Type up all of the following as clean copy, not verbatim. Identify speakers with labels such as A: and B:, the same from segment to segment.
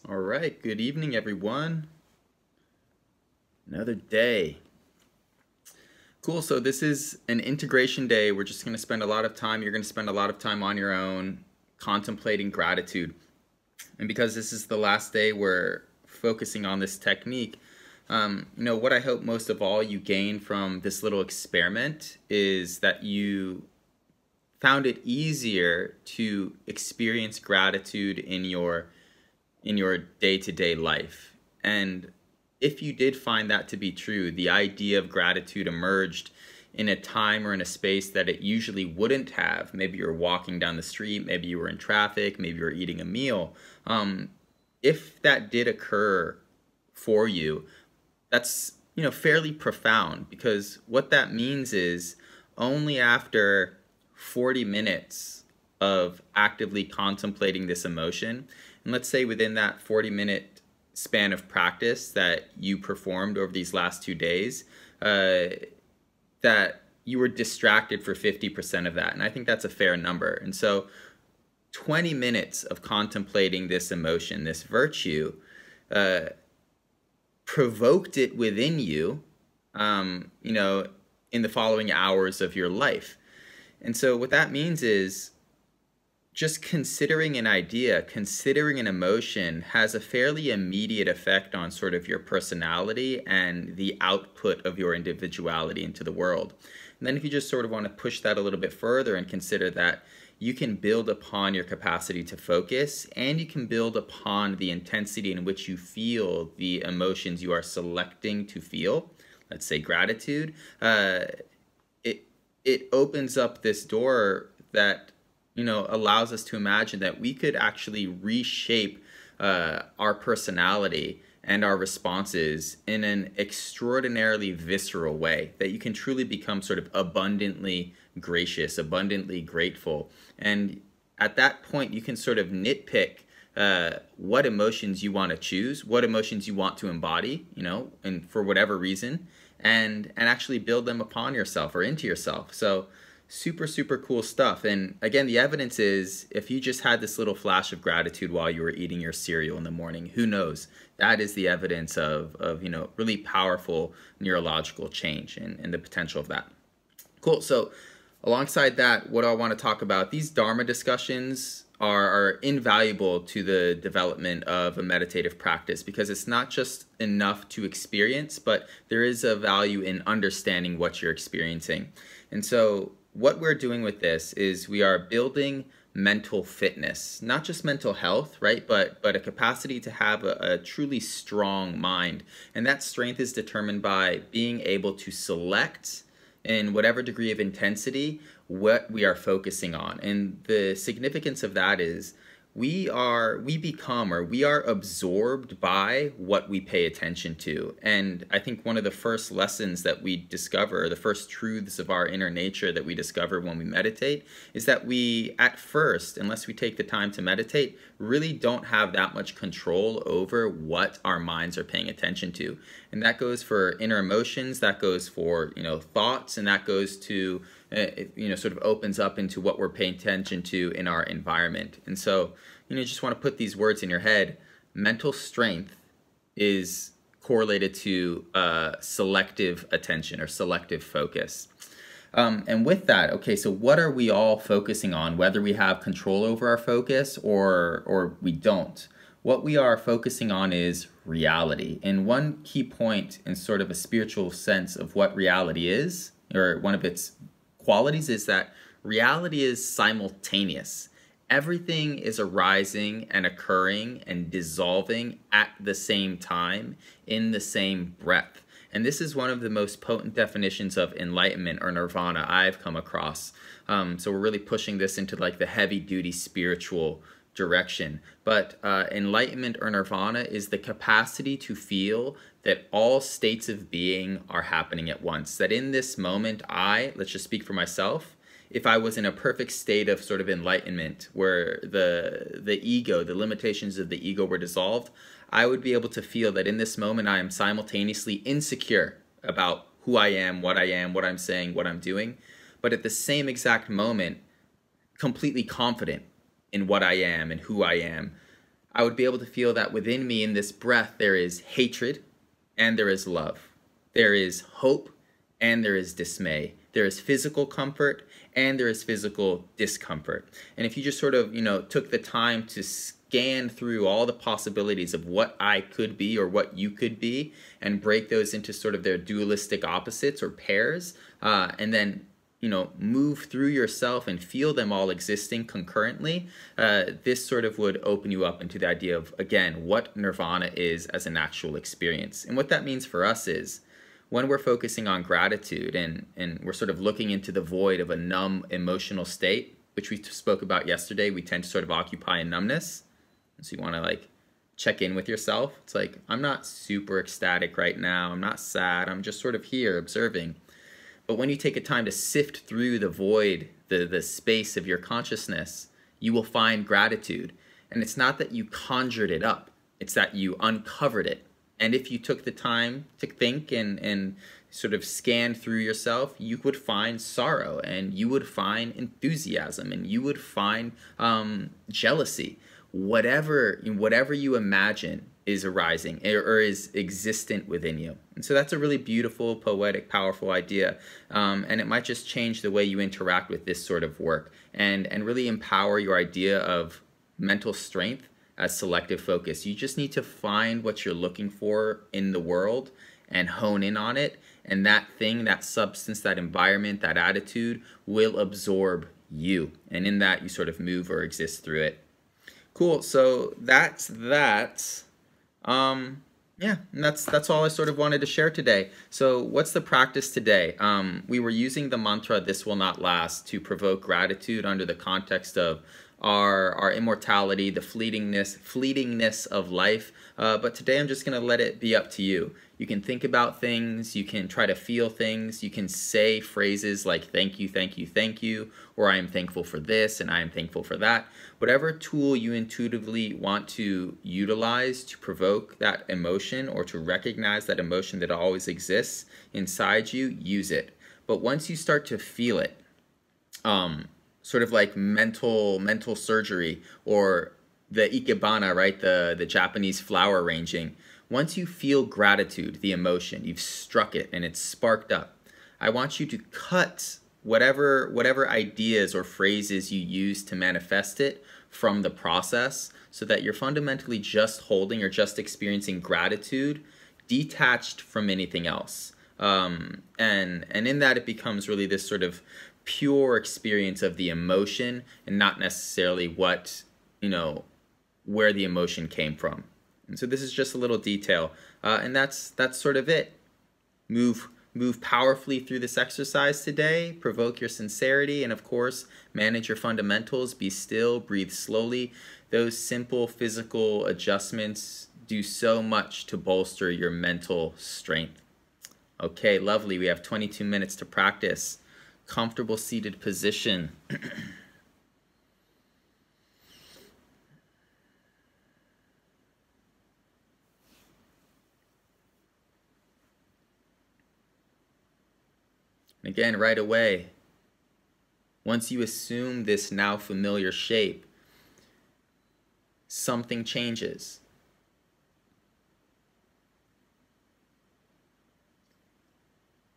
A: All right, good evening, everyone. Another day. Cool, so this is an integration day. We're just going to spend a lot of time, you're going to spend a lot of time on your own contemplating gratitude. And because this is the last day we're focusing on this technique, what I hope most of all you gain from this little experiment is that you found it easier to experience gratitude in your day-to-day life. And if you did find that to be true, the idea of gratitude emerged in a time or in a space that it usually wouldn't have. Maybe you're walking down the street, maybe you were in traffic, maybe you were eating a meal. If that did occur for you, that's fairly profound, because what that means is only after 40 minutes of actively contemplating this emotion, and let's say within that 40-minute span of practice that you performed over these last 2 days, that you were distracted for 50% of that. And I think that's a fair number. And so 20 minutes of contemplating this emotion, this virtue, provoked it within you, in the following hours of your life. And so what that means is just considering an idea, considering an emotion has a fairly immediate effect on sort of your personality and the output of your individuality into the world. And then if you just sort of want to push that a little bit further and consider that you can build upon your capacity to focus, and you can build upon the intensity in which you feel the emotions you are selecting to feel, let's say gratitude, it opens up this door that allows us to imagine that we could actually reshape our personality and our responses in an extraordinarily visceral way, that you can truly become sort of abundantly gracious, abundantly grateful. And at that point, you can sort of nitpick what emotions you want to choose, what emotions you want to embody, and for whatever reason, and actually build them upon yourself or into yourself. So super, super cool stuff. And again, the evidence is if you just had this little flash of gratitude while you were eating your cereal in the morning, who knows? That is the evidence of really powerful neurological change and the potential of that. Cool. So alongside that, what I want to talk about, these Dharma discussions are invaluable to the development of a meditative practice, because it's not just enough to experience, but there is a value in understanding what you're experiencing. And so what we're doing with this is we are building mental fitness, not just mental health, right? But a capacity to have a truly strong mind. And that strength is determined by being able to select in whatever degree of intensity what we are focusing on. And the significance of that is we are absorbed by what we pay attention to. And I think one of the first lessons that we discover, the first truths of our inner nature that we discover when we meditate, is that we, at first, unless we take the time to meditate, really don't have that much control over what our minds are paying attention to. And that goes for inner emotions, that goes for, thoughts, and that goes to, sort of opens up into what we're paying attention to in our environment. And so, you just want to put these words in your head. Mental strength is correlated to selective attention or selective focus. And with that, okay, so what are we all focusing on, whether we have control over our focus or we don't? What we are focusing on is reality. And one key point in sort of a spiritual sense of what reality is, or one of its qualities, is that reality is simultaneous. Everything is arising and occurring and dissolving at the same time in the same breath. And this is one of the most potent definitions of enlightenment or nirvana I've come across. So we're really pushing this into like the heavy-duty spiritual direction. But enlightenment or nirvana is the capacity to feel that all states of being are happening at once. That in this moment, let's just speak for myself, if I was in a perfect state of sort of enlightenment where the ego, the limitations of the ego were dissolved, I would be able to feel that in this moment I am simultaneously insecure about who I am, what I'm saying, what I'm doing, but at the same exact moment, completely confident in what I am and who I am. I would be able to feel that within me in this breath there is hatred and there is love. There is hope and there is dismay. There is physical comfort and there is physical discomfort. And if you just sort of, took the time to scan through all the possibilities of what I could be or what you could be and break those into sort of their dualistic opposites or pairs, and then move through yourself and feel them all existing concurrently, this sort of would open you up into the idea of, again, what nirvana is as an actual experience. And what that means for us is, when we're focusing on gratitude and we're sort of looking into the void of a numb emotional state, which we spoke about yesterday, we tend to sort of occupy in numbness. So you want to check in with yourself. It's like, I'm not super ecstatic right now. I'm not sad. I'm just sort of here observing. But when you take a time to sift through the void, the space of your consciousness, you will find gratitude. And it's not that you conjured it up. It's that you uncovered it. And if you took the time to think and sort of scan through yourself, you would find sorrow and you would find enthusiasm and you would find jealousy. Whatever you imagine is arising or is existent within you. And so that's a really beautiful, poetic, powerful idea. And it might just change the way you interact with this sort of work and really empower your idea of mental strength as selective focus. You just need to find what you're looking for in the world and hone in on it. And that thing, that substance, that environment, that attitude will absorb you. And in that, you sort of move or exist through it. Cool, so that's that. Yeah, and that's all I sort of wanted to share today. So what's the practice today? We were using the mantra, "This will not last," to provoke gratitude under the context of our immortality, the fleetingness of life. But today I'm just going to let it be up to you. You can think about things, you can try to feel things, you can say phrases like thank you, thank you, thank you, or I am thankful for this and I am thankful for that. Whatever tool you intuitively want to utilize to provoke that emotion or to recognize that emotion that always exists inside you, use it. But once you start to feel it, sort of like mental surgery or the ikebana, right? The Japanese flower arranging. Once you feel gratitude, the emotion, you've struck it and it's sparked up, I want you to cut whatever ideas or phrases you use to manifest it from the process so that you're fundamentally just holding or just experiencing gratitude detached from anything else. And in that it becomes really this sort of pure experience of the emotion and not necessarily what, where the emotion came from. And so this is just a little detail, and that's sort of it. Move powerfully through this exercise today, provoke your sincerity, and of course, manage your fundamentals, be still, breathe slowly. Those simple physical adjustments do so much to bolster your mental strength. Okay, lovely. We have 22 minutes to practice. Comfortable seated position. Again, right away, once you assume this now familiar shape, something changes.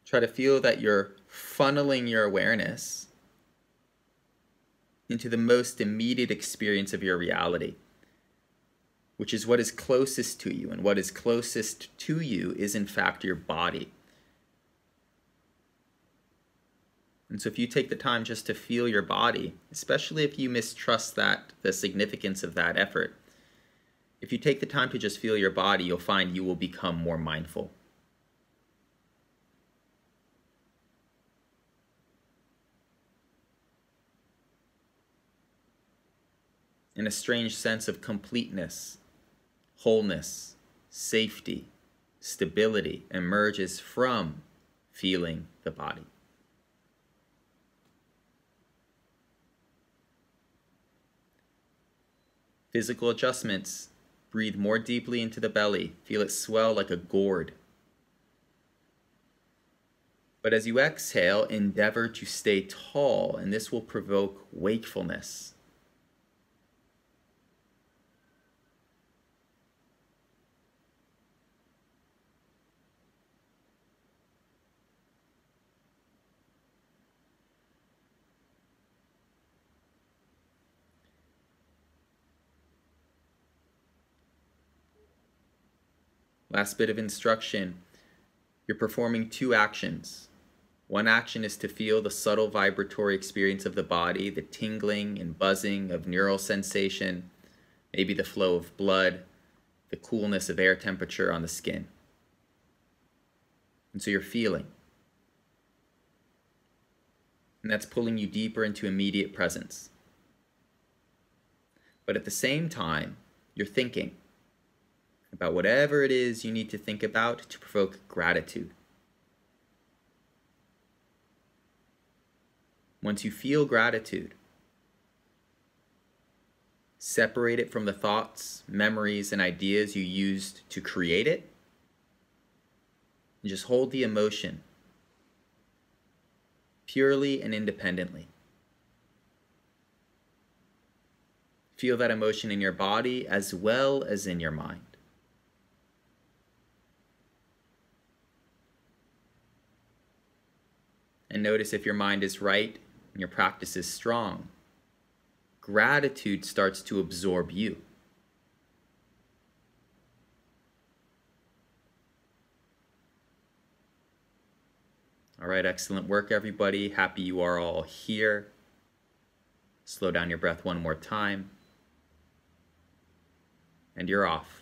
A: Try to feel that you're funneling your awareness into the most immediate experience of your reality, which is what is closest to you. And what is closest to you is, in fact, your body. And so if you take the time just to feel your body, especially if you mistrust the significance of that effort, if you take the time to just feel your body, you'll find you will become more mindful. And a strange sense of completeness, wholeness, safety, stability emerges from feeling the body. Physical adjustments. Breathe more deeply into the belly. Feel it swell like a gourd. But as you exhale, endeavor to stay tall, and this will provoke wakefulness. Last bit of instruction. You're performing two actions. One action is to feel the subtle vibratory experience of the body, the tingling and buzzing of neural sensation, maybe the flow of blood, the coolness of air temperature on the skin. And so you're feeling. And that's pulling you deeper into immediate presence. But at the same time, you're thinking about whatever it is you need to think about to provoke gratitude. Once you feel gratitude, separate it from the thoughts, memories, and ideas you used to create it, and just hold the emotion purely and independently. Feel that emotion in your body as well as in your mind. And notice if your mind is right and your practice is strong, gratitude starts to absorb you. All right, excellent work, everybody. Happy you are all here. Slow down your breath one more time. And you're off.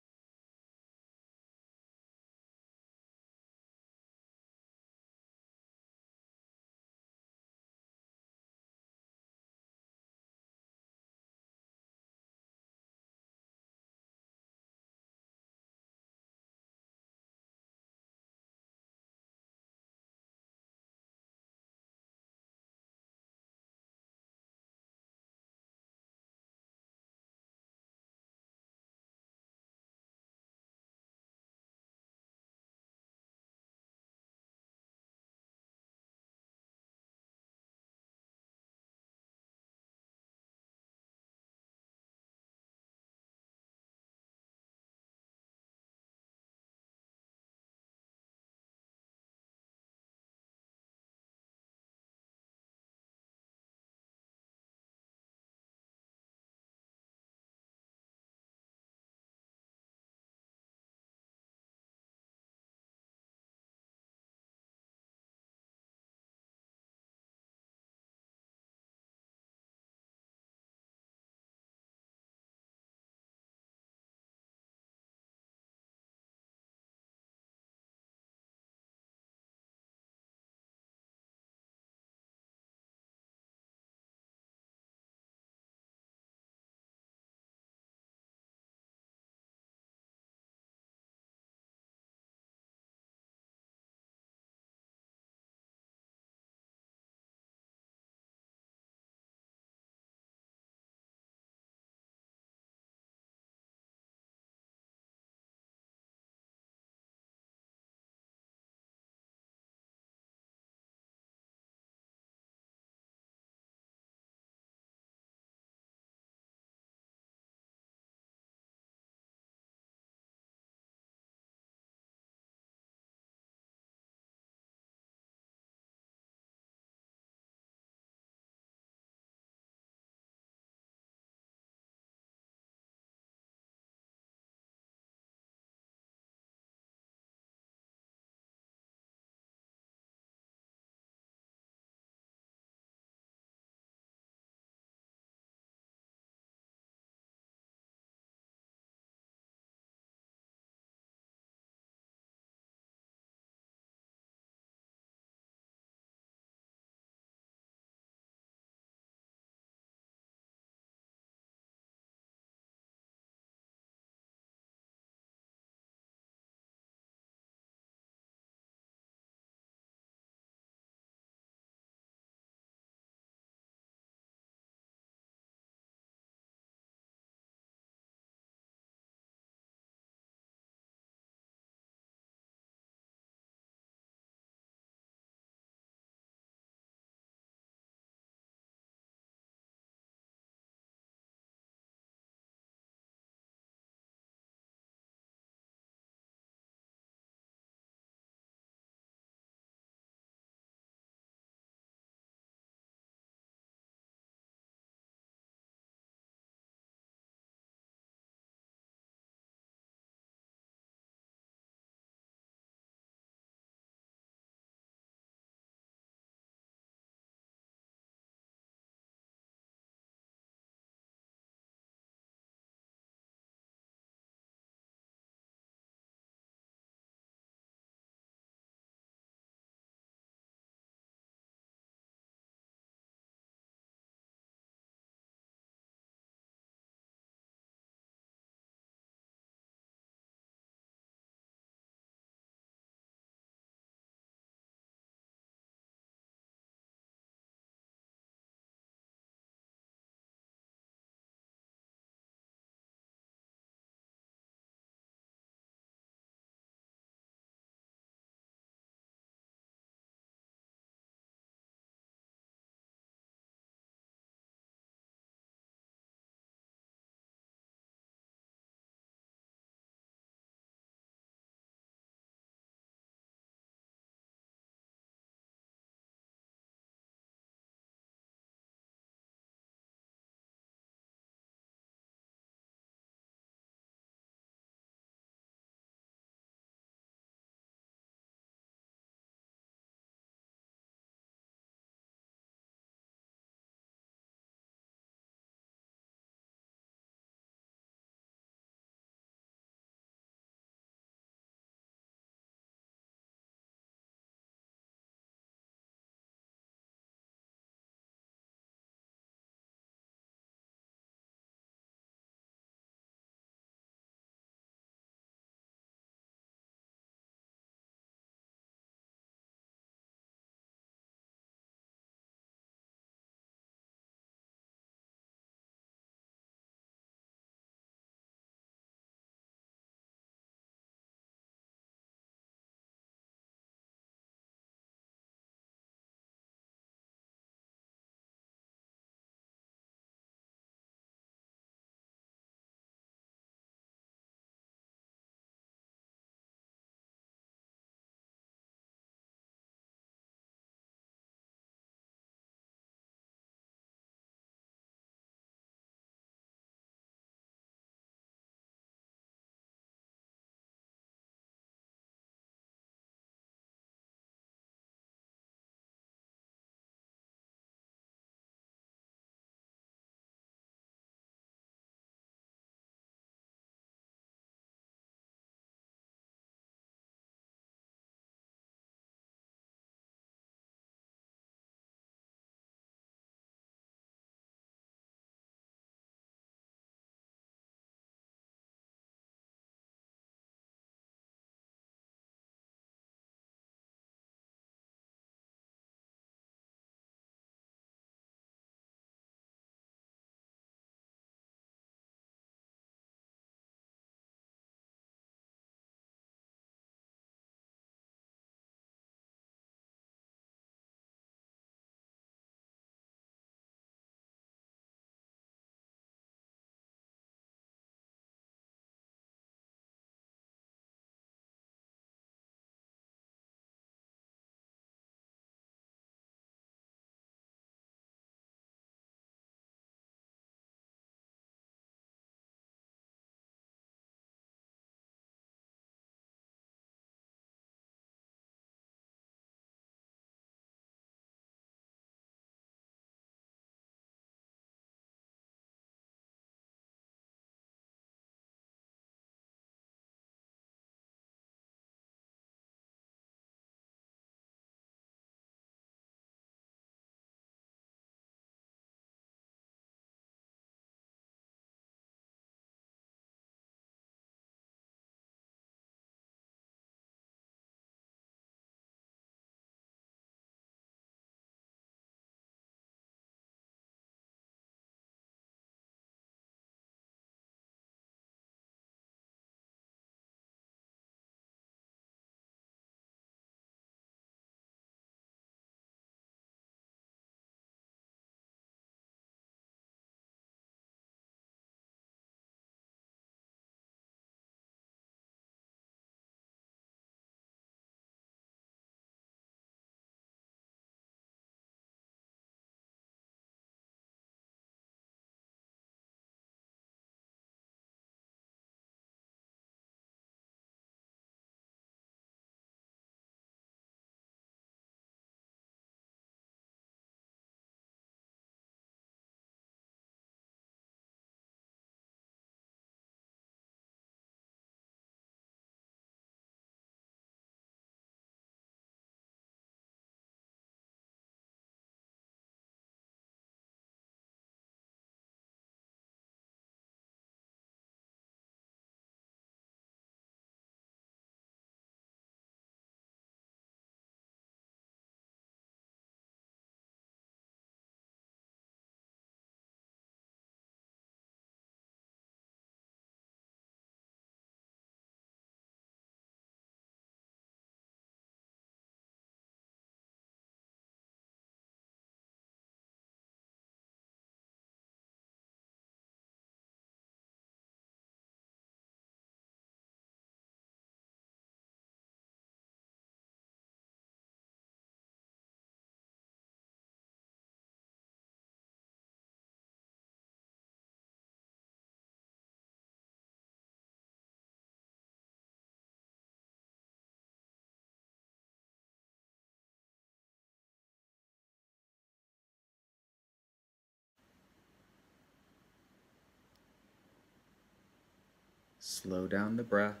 A: Slow down the breath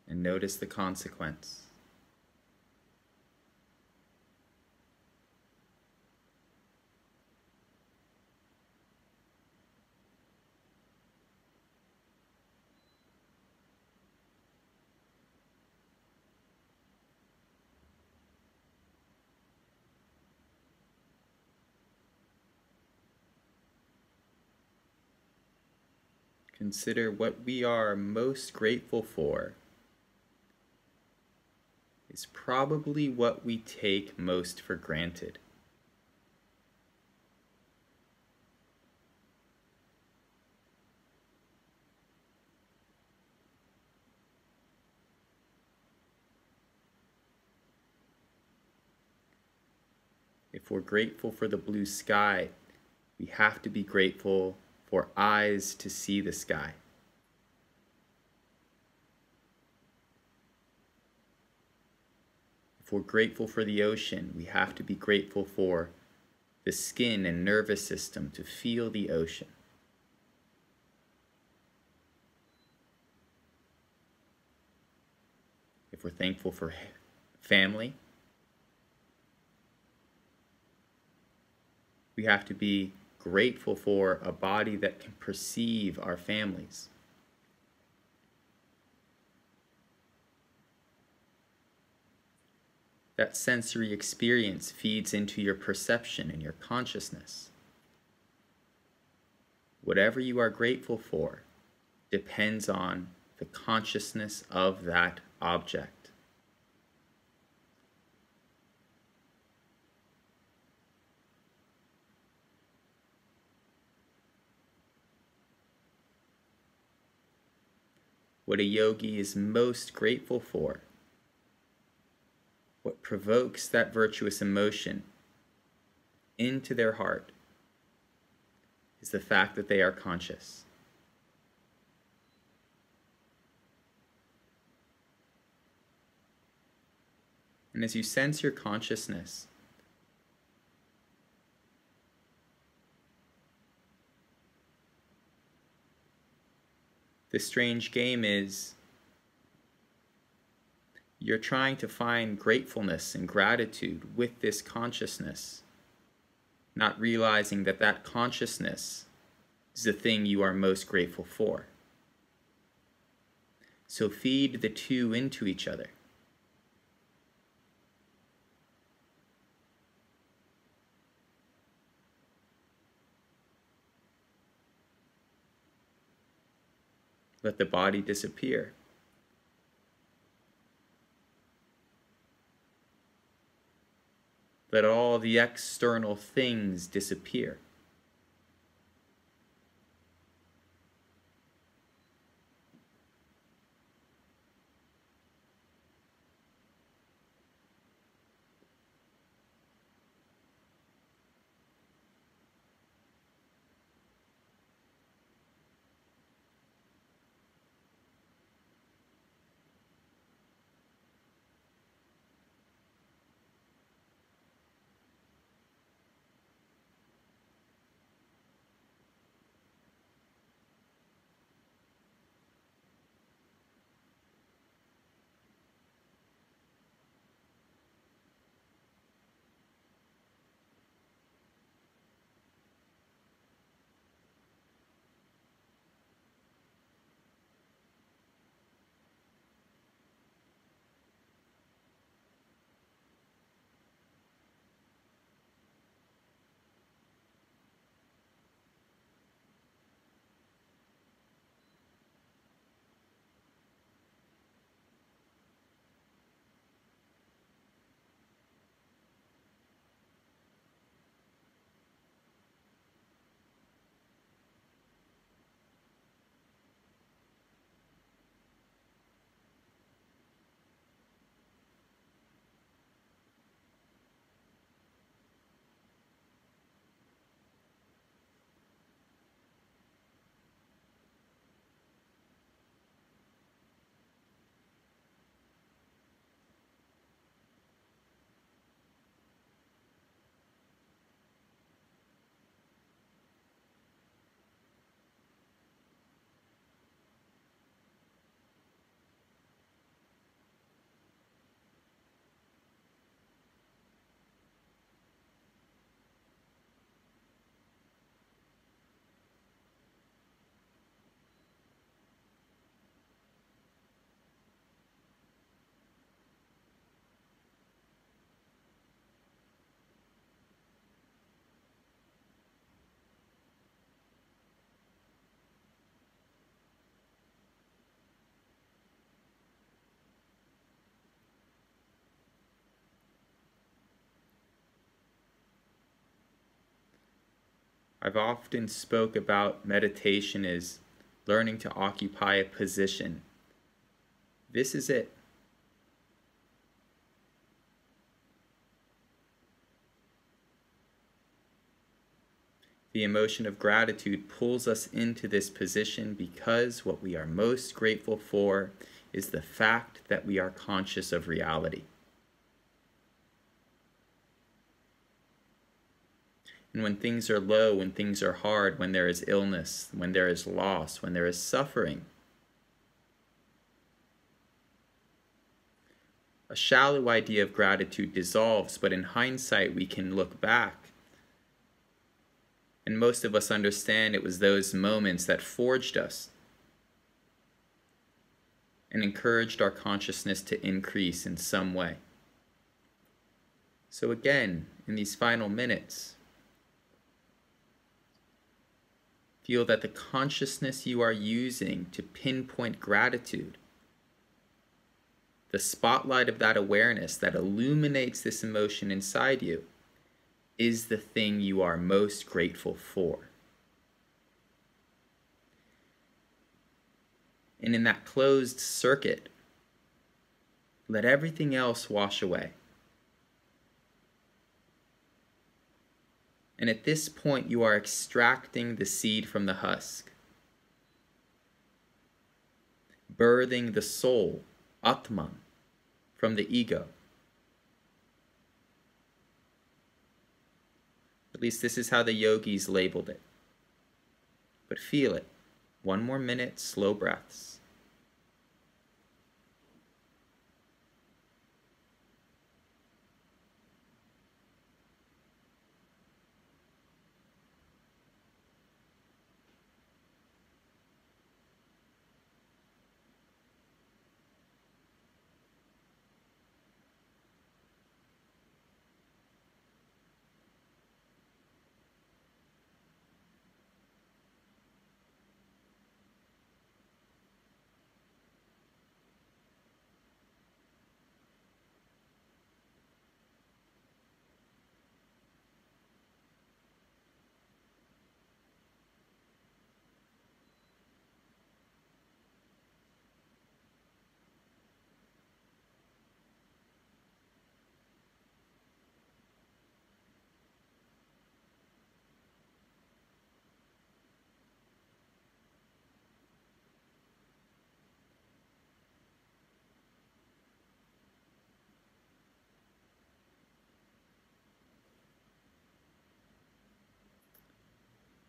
A: and notice the consequence. Consider what we are most grateful for is probably what we take most for granted. If we're grateful for the blue sky, we have to be grateful for eyes to see the sky. If we're grateful for the ocean, we have to be grateful for the skin and nervous system to feel the ocean. If we're thankful for family, we have to be grateful for a body that can perceive our families. That sensory experience feeds into your perception and your consciousness. Whatever you are grateful for depends on the consciousness of that object. What a yogi is most grateful for, what provokes that virtuous emotion into their heart, is the fact that they are conscious. And as you sense your consciousness, the strange game is you're trying to find gratefulness and gratitude with this consciousness, not realizing that that consciousness is the thing you are most grateful for. So feed the two into each other. Let the body disappear. Let all the external things disappear. I've often spoke about meditation as learning to occupy a position. This is it. The emotion of gratitude pulls us into this position because what we are most grateful for is the fact that we are conscious of reality. And when things are low, when things are hard, when there is illness, when there is loss, when there is suffering, a shallow idea of gratitude dissolves, but in hindsight we can look back. And most of us understand it was those moments that forged us and encouraged our consciousness to increase in some way. So again, in these final minutes, feel that the consciousness you are using to pinpoint gratitude, the spotlight of that awareness that illuminates this emotion inside you, is the thing you are most grateful for. And in that closed circuit, let everything else wash away. And at this point, you are extracting the seed from the husk, birthing the soul, Atman, from the ego. At least this is how the yogis labeled it. But feel it. One more minute, slow breaths.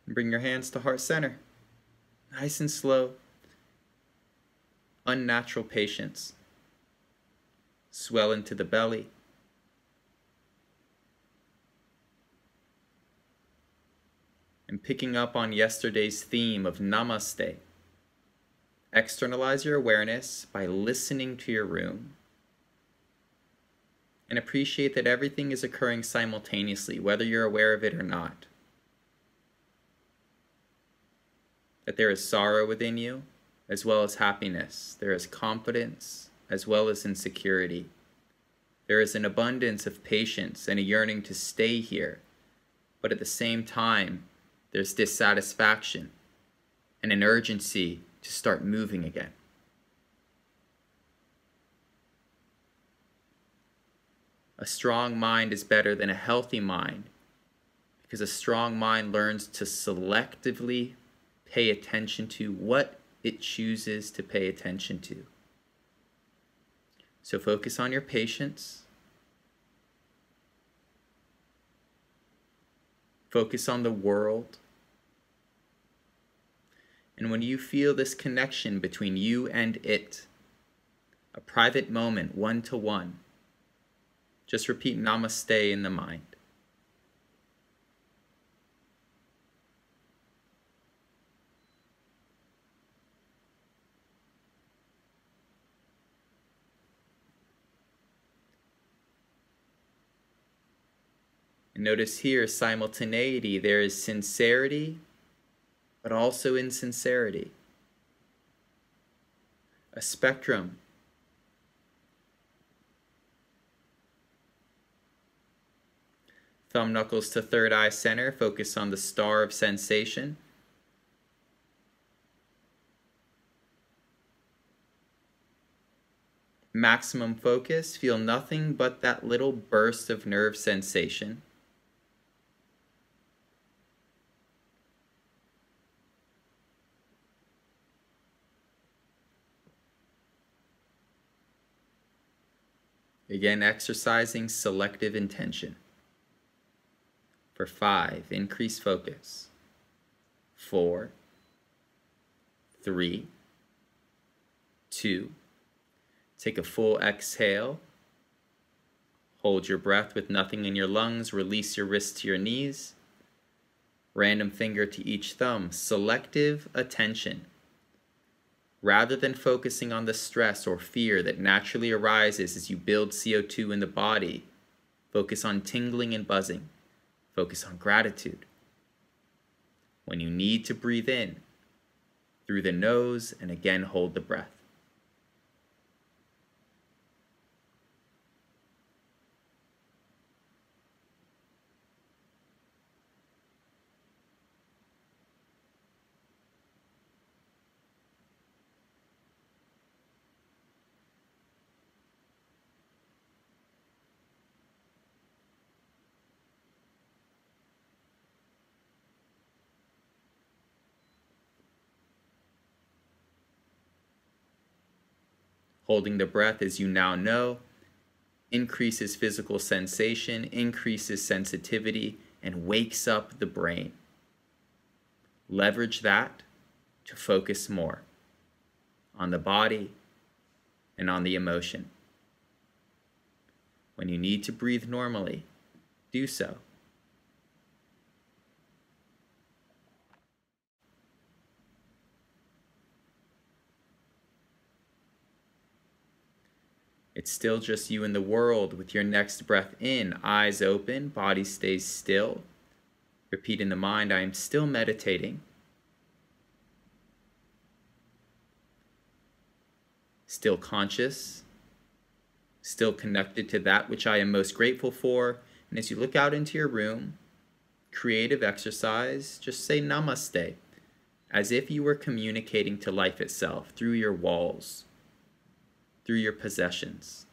A: And bring your hands to heart center. Nice and slow. Unnatural patience. Swell into the belly. And picking up on yesterday's theme of Namaste, externalize your awareness by listening to your room and appreciate that everything is occurring simultaneously, whether you're aware of it or not. That there is sorrow within you, as well as happiness. There is confidence, as well as insecurity. There is an abundance of patience and a yearning to stay here, but at the same time, there's dissatisfaction and an urgency to start moving again. A strong mind is better than a healthy mind because a strong mind learns to selectively pay attention to what it chooses to pay attention to. So focus on your patience. Focus on the world. And when you feel this connection between you and it, a private moment, one-to-one, just repeat Namaste in the mind. And notice here simultaneity. There is sincerity, but also insincerity. A spectrum. Thumb knuckles to third eye center. Focus on the star of sensation. Maximum focus. Feel nothing but that little burst of nerve sensation. Again, exercising selective intention. For 5, increase focus. 4, 3, 2, take a full exhale. Hold your breath with nothing in your lungs. Release your wrists to your knees. Random finger to each thumb. Selective attention. Rather than focusing on the stress or fear that naturally arises as you build CO2 in the body, focus on tingling and buzzing. Focus on gratitude. When you need to breathe in, through the nose, and again hold the breath. Holding the breath, as you now know, increases physical sensation, increases sensitivity, and wakes up the brain. Leverage that to focus more on the body and on the emotion. When you need to breathe normally, do so. It's still just you in the world with your next breath in, eyes open, body stays still. Repeat in the mind, I am still meditating. Still conscious, still connected to that which I am most grateful for. And as you look out into your room, creative exercise, just say Namaste, as if you were communicating to life itself through your walls, through your possessions.